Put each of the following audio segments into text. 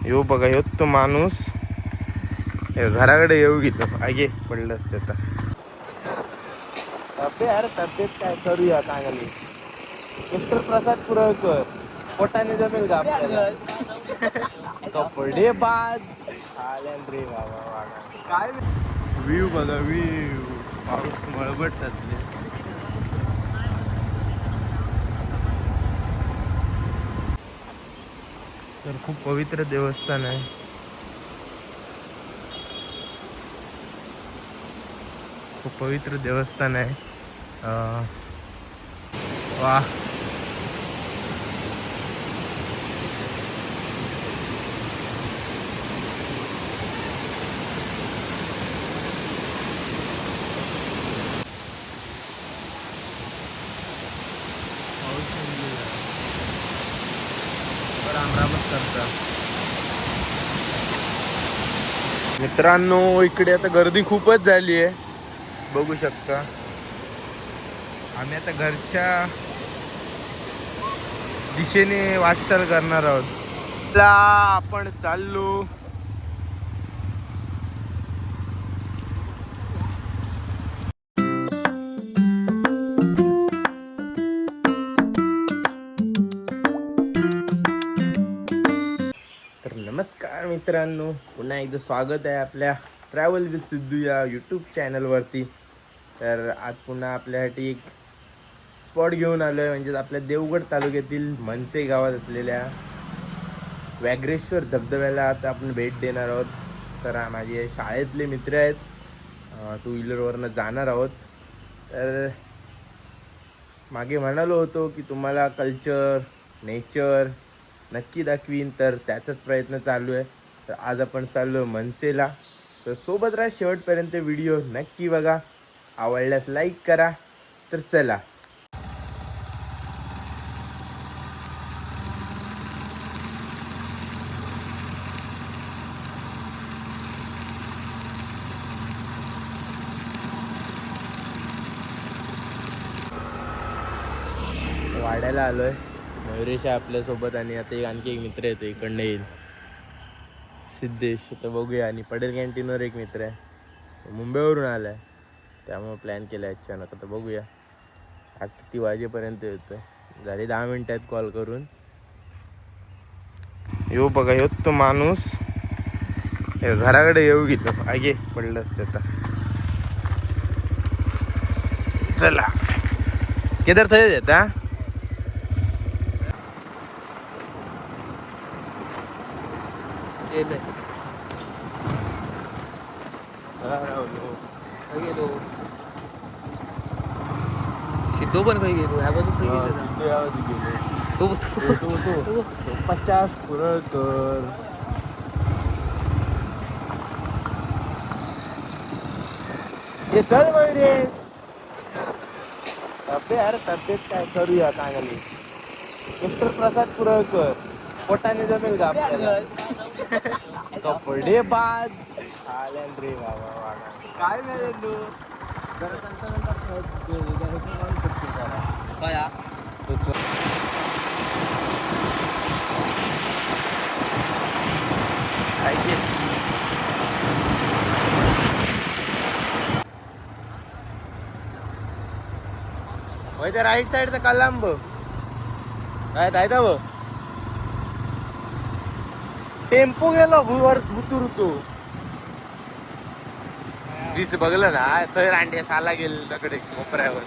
यो बघा ह्यो तो माणूस घराकडे येऊ गेलो आगे पडलं असते आता. तब्येत काय करूया चांगली. मिस्टर प्रसाद पुरळकर पोटाने जमेल का आपल्याला? कपडे बाद रे बाबा. काय व्ह्यू बघा व्ह्यू, पाऊस मळबट साचले. तर खूप पवित्र देवस्थान आहे. खूप पवित्र देवस्थान आहे. वा रामरामच करता. मित्रांनो इकडे आता गर्दी खूपच झाली आहे, बघू शकता. आम्ही आता घरच्या दिशेने वाटचाल करणार आहोत. आपण चाललो तर. नमस्कार मित्रांनो, पुन्हा एकदा स्वागत आहे आपल्या ट्रॅव्हल विथ सिद्धू या यूट्यूब चॅनलवरती. तर आज पुन्हा आपल्यासाठी एक स्पॉट घेऊन आलो आहे, म्हणजेच आपल्या देवगड तालुक्यातील मनसे गावात असलेल्या व्याघ्रेश्वर धबधब्याला आता आपण भेट देणार आहोत. तर माझे शाळेतले मित्र आहेत, टू व्हीलरवरनं जाणार आहोत. तर मागे म्हणालो होतो की तुम्हाला कल्चर नेचर नक्की दाखवीन, तर त्याचाच प्रयत्न चालू आहे. तर आज आपण चाललो मनसेला. तर सोबत राहा शेवटपर्यंत, व्हिडिओ नक्की बघा, आवडल्यास लाईक करा. तर चला. वाड्याला आलोय. मयुरेश आहे आपल्यासोबत आणि आता आणखी एक मित्र येतो, इकडनं येईल सिद्धेश. तर बघूया. आणि पटेल कॅन्टीनवर एक मित्र आहे, मुंबईवरून आला आहे, त्यामुळे प्लॅन केला आहे अचानक. आता बघूया आज किती वाजेपर्यंत येतोय. झाले 10 मिनिटात कॉल करून. यो बघा ह्यो तो माणूस घराकडे येऊ गेलो आगे पडलं असते आता. चला केदार थंय येता. सिद्धू पण काही गेलो ह्या बाजू तो 50 पुरळकर. हे चल रे. तब्येत काय करूया चांगली. मिस्टर प्रसाद पुरळकर पोटाने जमेल का आपल्याला? कपडे बाद रे बाबा. काय मिळेल तू काय त्या राईट साईडचा कलांब काय जायचा व टेम्पो गेलो भूवर उतरतो. दिस बघलं ना तर रांडे साला गेले तकडे कोपऱ्यावर.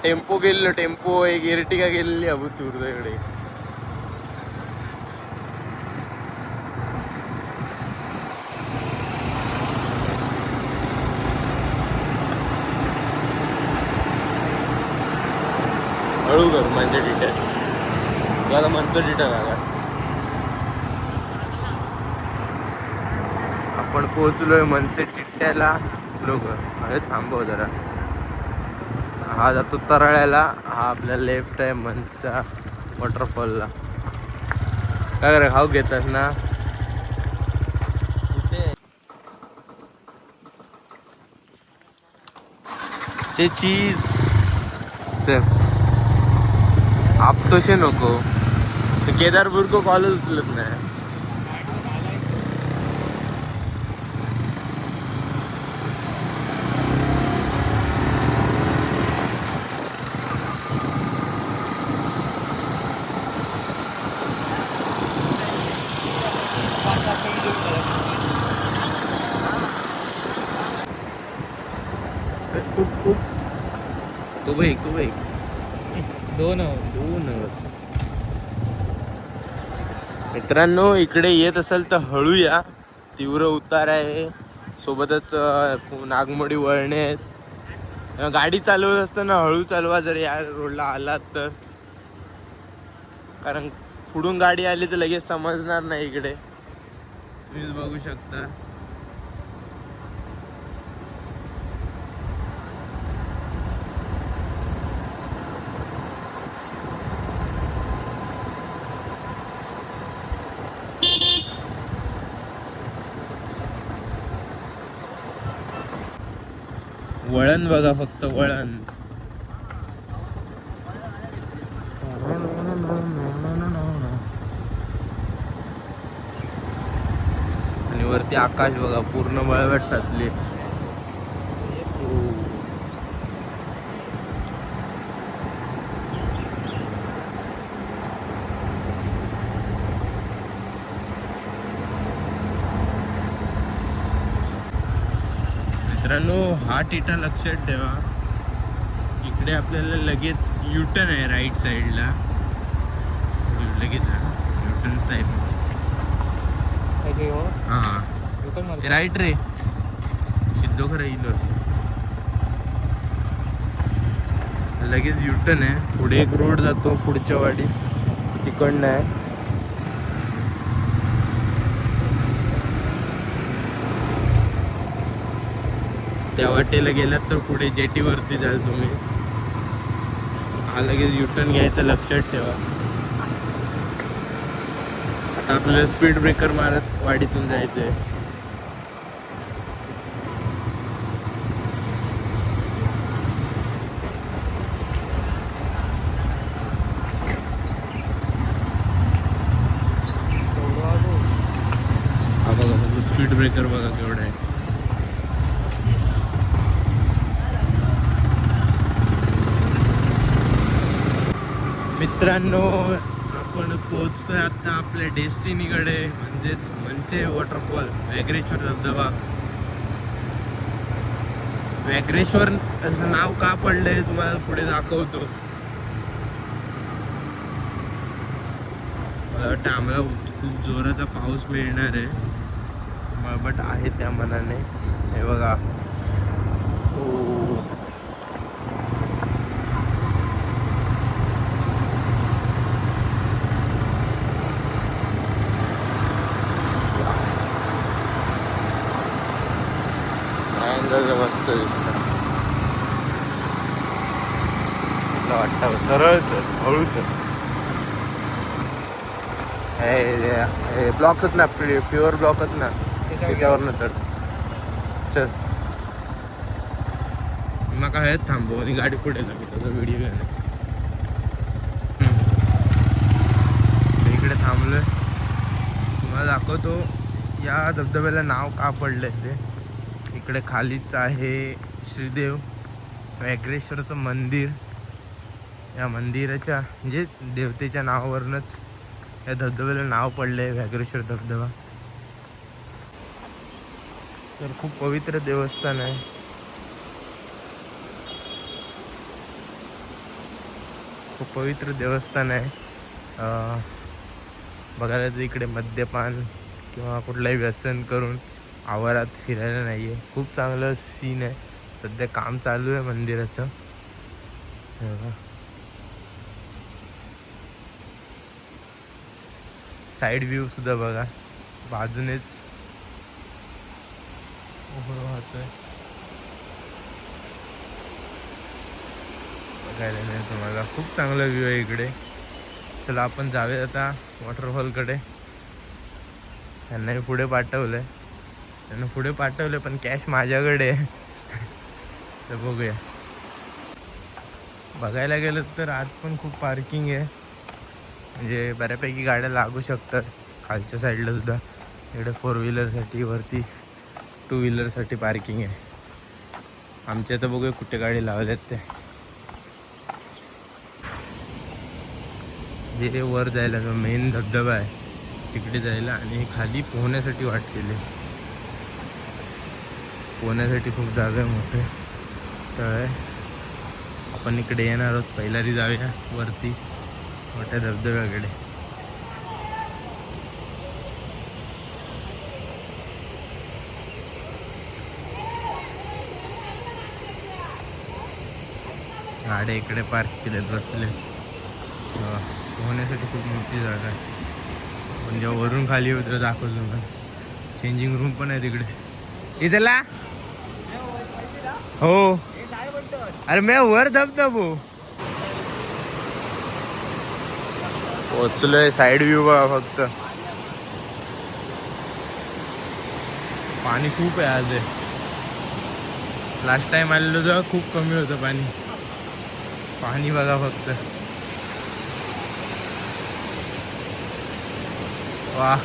टेम्पो गेलेलो, टेम्पो एक इर्टिगा गेलेली अभूतूर इकडे. हळू कर म्हणजे डिटेल जरा मंच डिटेल आला. आपण पोहोचलोय मनसे टिट्ट्याला. स्लो कर, अरे थांबव जरा. हा जातो तराळ्याला, हा आपल्या लेफ्ट आहे मनसा वॉटरफॉलला. काय करे खाऊ घेतात ना से चीज. चल आपतोशे नको. तो केदारपूर को कॉल उचलत नाही. तू बैक दोन मित्रांनो, इकडे येत असेल तर हळू या. तीव्र उतार आहे, सोबतच नागमोडी वळणे आहेत. गाडी चालवत असताना हळू चालवा जर या रोडला आलात तर, कारण पुढून गाडी आली तर लगेच समजणार नाही. इकडे तुम्ही बघू शकता. वळण बघा, फक्त वळण. आणि वरती आकाश बघा, पूर्ण मळवट साचली. मित्रांनो, हा टिटा लक्षात ठेवा. इकडे आपल्याला लगेच युटर्न आहे राईट साईडला. लगेच युटर्न टाईप. हा ते राईट रे, सिद्धो खरं येईल. लगेच युटर्न आहे. पुढे एक रोड जातो पुढच्या वाडी, तिकडनं आहे. त्या वाटेला गेलात तर पुढे जेटीवरती जाल तुम्ही. हा लगेच युटर्न घ्यायचं, लक्षात ठेवा. आता आपल्याला स्पीड ब्रेकर मारत वाडीतून जायचंय. हा बघा, स्पीड ब्रेकर बघा केवढा आहे. मित्रांनो, आपण पोहोचतोय आता आपल्या डेस्टिनीकडे, म्हणजेच मंचे वॉटरफॉल, व्याघ्रेश्वर धबधबा. व्याघ्रेश्वर असं नाव का पडलंय तुम्हाला पुढे दाखवतो. मला वाटतं आम्हाला खूप जोराचा पाऊस मिळणार आहे, बट आहे त्या मनाने. हे बघा, मस्त दिसत. वाटतं सरळच हळूच ब्लॉकच ना, प्युअर ब्लॉकच ना, त्याच्यावरनं चढ. चल मग काय थांबव आणि गाडी पुढे लागली, त्याचा व्हिडिओ घ्यायला. इकडे थांबलोय, तुम्हाला दाखवतो या धबधब्याला नाव का पडलंय ते. इकडे खालीच आहे श्रीदेव व्याघ्रेश्वरचं मंदिर. या मंदिराच्या म्हणजे देवतेच्या नावावरूनच या धबधब्याला नाव पडले, व्याघ्रेश्वर धबधबा. तर खूप पवित्र देवस्थान आहे. खूप पवित्र देवस्थान आहे. बघायला तर इकडे मद्यपान किंवा कुठलंही व्यसन करून आवारात फिरायला नाही आहे. खूप चांगलं सीन आहे. सध्या काम चालू आहे मंदिराचं. साईड व्ह्यू सुद्धा बघा, बाजूनेच ओहळ वाहतोय. बघायला नाही तुम्हाला, खूप चांगला व्ह्यू आहे इकडे. चला आपण जाऊया आता वॉटरफॉलकडे. त्यांनाही पुढे पाठवलंय, त्यांना पुढे पाठवलं पण कॅश माझ्याकडे आहे. तर बघूया. बघायला गेलं तर आज पण खूप पार्किंग आहे. म्हणजे बऱ्यापैकी गाड्या लागू शकतात खालच्या साईडला सुद्धा. इकडे 4 व्हीलरसाठी वरती 2 व्हीलरसाठी पार्किंग आहे. आमच्या आता बघूया कुठे गाडी लावल्यात ते. जे वर जायला जो मेन धबधबा आहे तिकडे जायला आणि खाली पोहण्यासाठी वाट केली. पोहण्यासाठी खूप जागा आहे, मोठे तळ आहे. आपण इकडे येणार आहोत, पहिल्यांदा जाऊया वरती मोठ्या धबधब्याकडे. गाड्या इकडे पार्क केल्यात, बसले. पोहण्यासाठी खूप मोठी जागा आहे. पण जेव्हा वरून खाली होतं दाखवतो पण चेंजिंग रूम पण आहे तिकडे. इथला हो, अरे मी वर धबधबो पोचलोय. साईड व्ह्यू बघा फक्त. पाणी खूप आहे आज. लास्ट टाइम आलेलो तेव्हा खूप कमी होतं पाणी. पाणी बघा फक्त. वाह,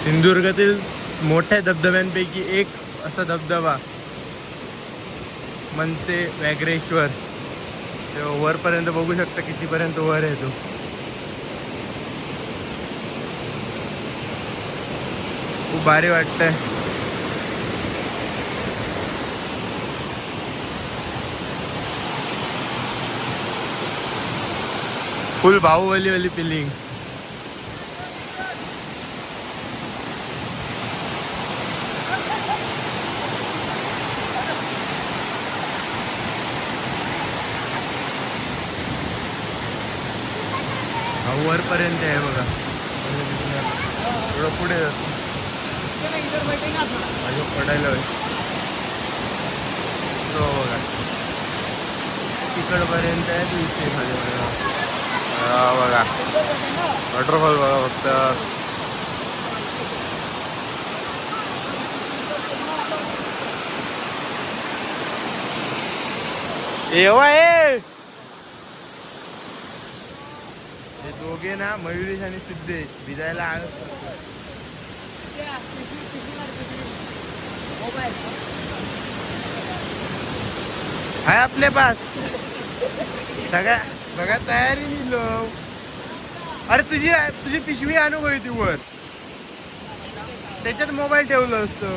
सिंधुदुर्गातील मोठ्या धबधब्यांपैकी एक असा धबधबा मनसे व्याघ्रेश्वर. वरपर्यंत बघू शकता कितीपर्यंत वर आहे तो. खूप भारी वाटतंय. फुल बाहुबली वाली फिलिंग. वरपर्यंत आहे बघा. थोडं पुढे पडायला तो बघा तिकडपर्यंत आहे. 200 खाली बघा वॉटरफॉल बघा फक्त. एव्हा हे दोघे ना, मयुरेश आणि सिद्धेश भिजायला आहे आपले पास सगळ्या बघा तयारी निलो. अरे तुझी पिशवी आणू गई ती वर, त्याच्यात मोबाईल ठेवलं असतो.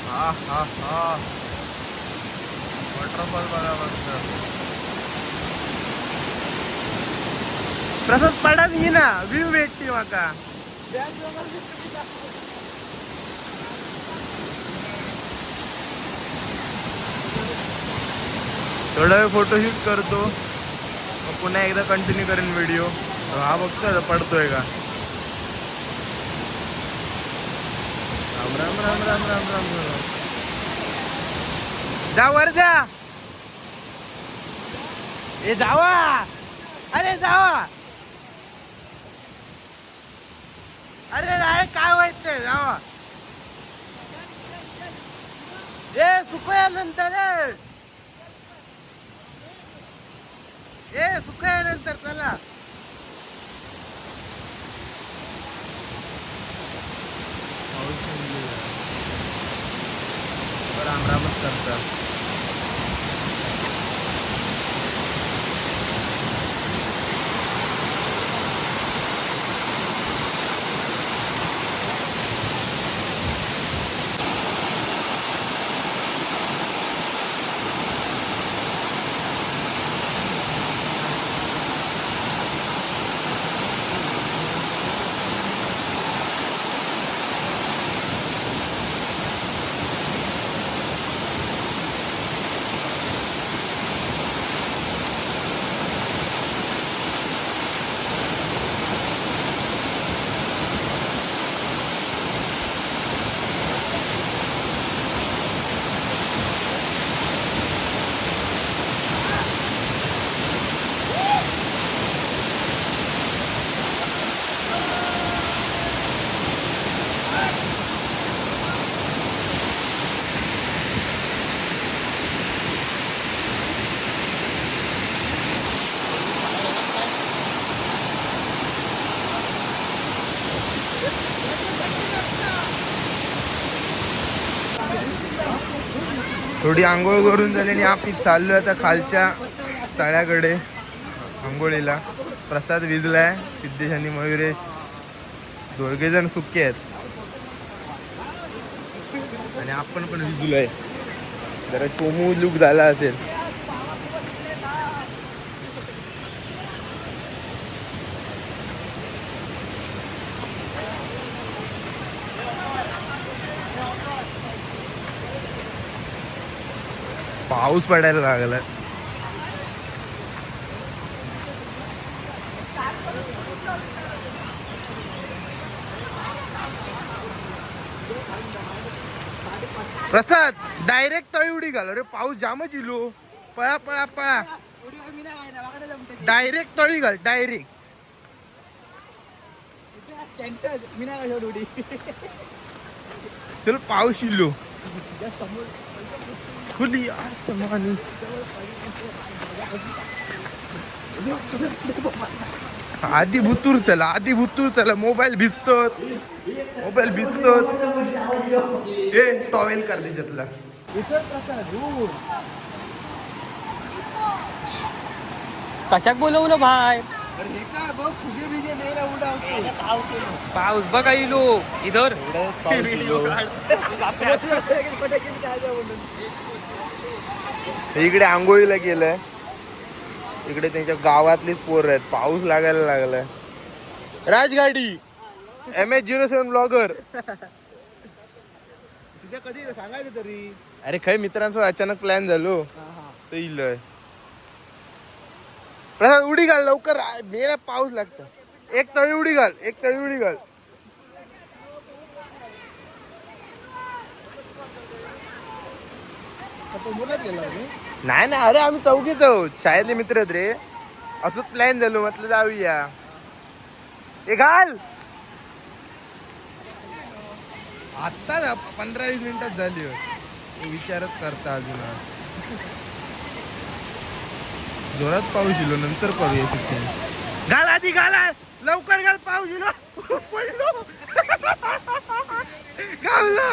हा हा हा, वॉटरफॉल बघा फक्त. प्रसाद पडाच घे ना, व्ह्यू भेटते माका. थोडा वेळ फोटोशूट करतो, मग पुन्हा एकदा कंटिन्यू करेन व्हिडिओ. हा बघतो पडतोय का. राम राम राम राम राम राम राम. जा वर जा. ए जावा, अरे जावा. अरे राय काय व्हायचंय, जावा. ए सुकया नंतर, सुकया नंतर चला. राम रामच करतात. थोडी आंघोळ करून झाली आणि आपण चाललो आता खालच्या तळ्याकडे आंघोळीला. प्रसाद विजलाय, सिद्धेश आणि मयुरेश दोघे जण सुके आहेत आणि आपण पण विजलोय. जरा चोमू लुक झाला असेल. पाऊस पडायला लागला. प्रसाद डायरेक्ट तळी उडी घाल. अरे पाऊस जामच इलो. पळा पळा पळा. डायरेक्ट तळी घाल डायरेक्ट. चल पाऊस इलो खुली आसमानी. आधी भुतूर चला मोबाईल भिजतोत. ए टॉवेल काढ त्याच्यातला. कशाक बोलवलं भाई? पाऊस बघा इलो इधर. इकडे आंघोळीला गेलंय. इकडे त्यांच्या गावातलीच पोर आहेत. पाऊस लागायला लागलाय. राजगाडी MS07 ब्लॉगर. कधी सांगायचं तरी. अरे काही मित्रांसोबत अचानक प्लॅन झालो तर इलय. प्रसाद उडी घाल लवकर. मेला पाऊस लागतं. एक तळी उडी घाल. नाही ना, अरे आम्ही चौघीच आहोत. शाळेतले मित्र आहेत रे. असंच प्लॅन झालो, म्हटलं जाऊया. हे घाल. आता 15-20 मिनिटात झाली. विचारच करता अजून. जोरात पाऊस येलो. नंतर करूया शिक्षण. घाल आधी घाल. लवकर घाल. पाऊस येलो. पडलो. घाललो.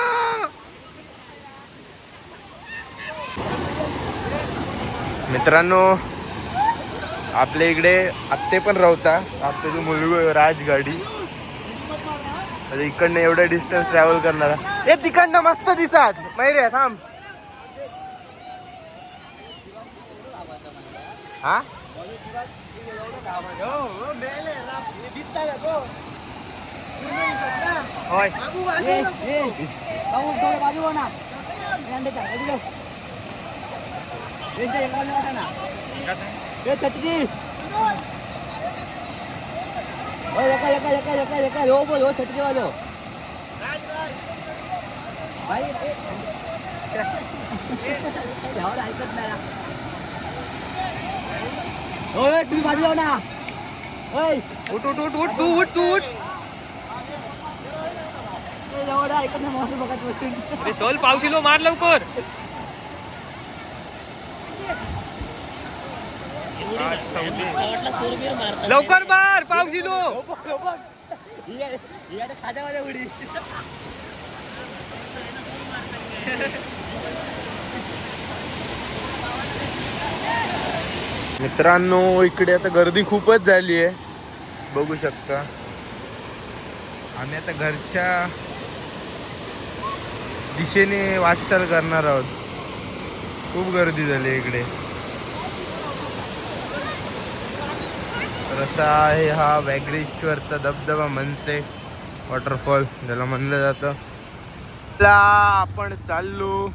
मित्रांनो आपल्या इकडे आत्ते पण राहता. आत्तेची मुलगी राजगाडी. इकडनं एवढं डिस्टन्स ट्रॅव्हल करणारा. हे तिकडनं मस्त दिसत. मैरे थांब. हा होय. चल पाऊस इलो मार लवकर. लवकर मार पाऊस इलो. मित्रांनो इकडे आता गर्दी खूपच झाली आहे. बघू शकता. आम्ही आता घरच्या दिशेने वाटचाल करणार आहोत. खूप गर्दी झाली इकडे. रस्ता आहे हा व्याघ्रेश्वरचा धबधबा मनसे वॉटरफॉल ज्याला म्हणलं जातं. आपण चाललो.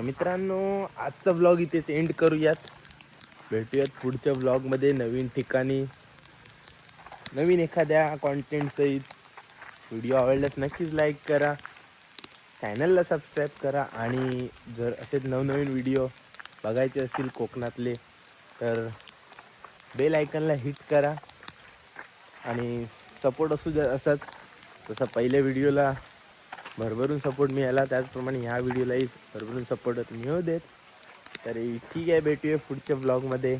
मित्रांनो, आजचा ब्लॉग इथेच एंड करूयात. भेटूयात पुढच्या ब्लॉगमध्ये नवीन ठिकाणी, नवीन एखाद्या कॉन्टेंट सहित. व्हिडिओ आवडल्यास नक्कीच लाईक करा, चॅनलला सबस्क्राईब करा आणि जर असेच नवनवीन व्हिडिओ बघायचे असतील कोकणातले तर बेल आयकनला हिट करा आणि सपोर्ट असू द्या असाच. तसं पहिल्या व्हिडिओला भरभरून सपोर्ट मिळाला त्याचप्रमाणे ह्या व्हिडिओलाही भरभरून सपोर्ट मिळू देत. तर ठीक आहे, भेटूया पुढच्या ब्लॉगमध्ये.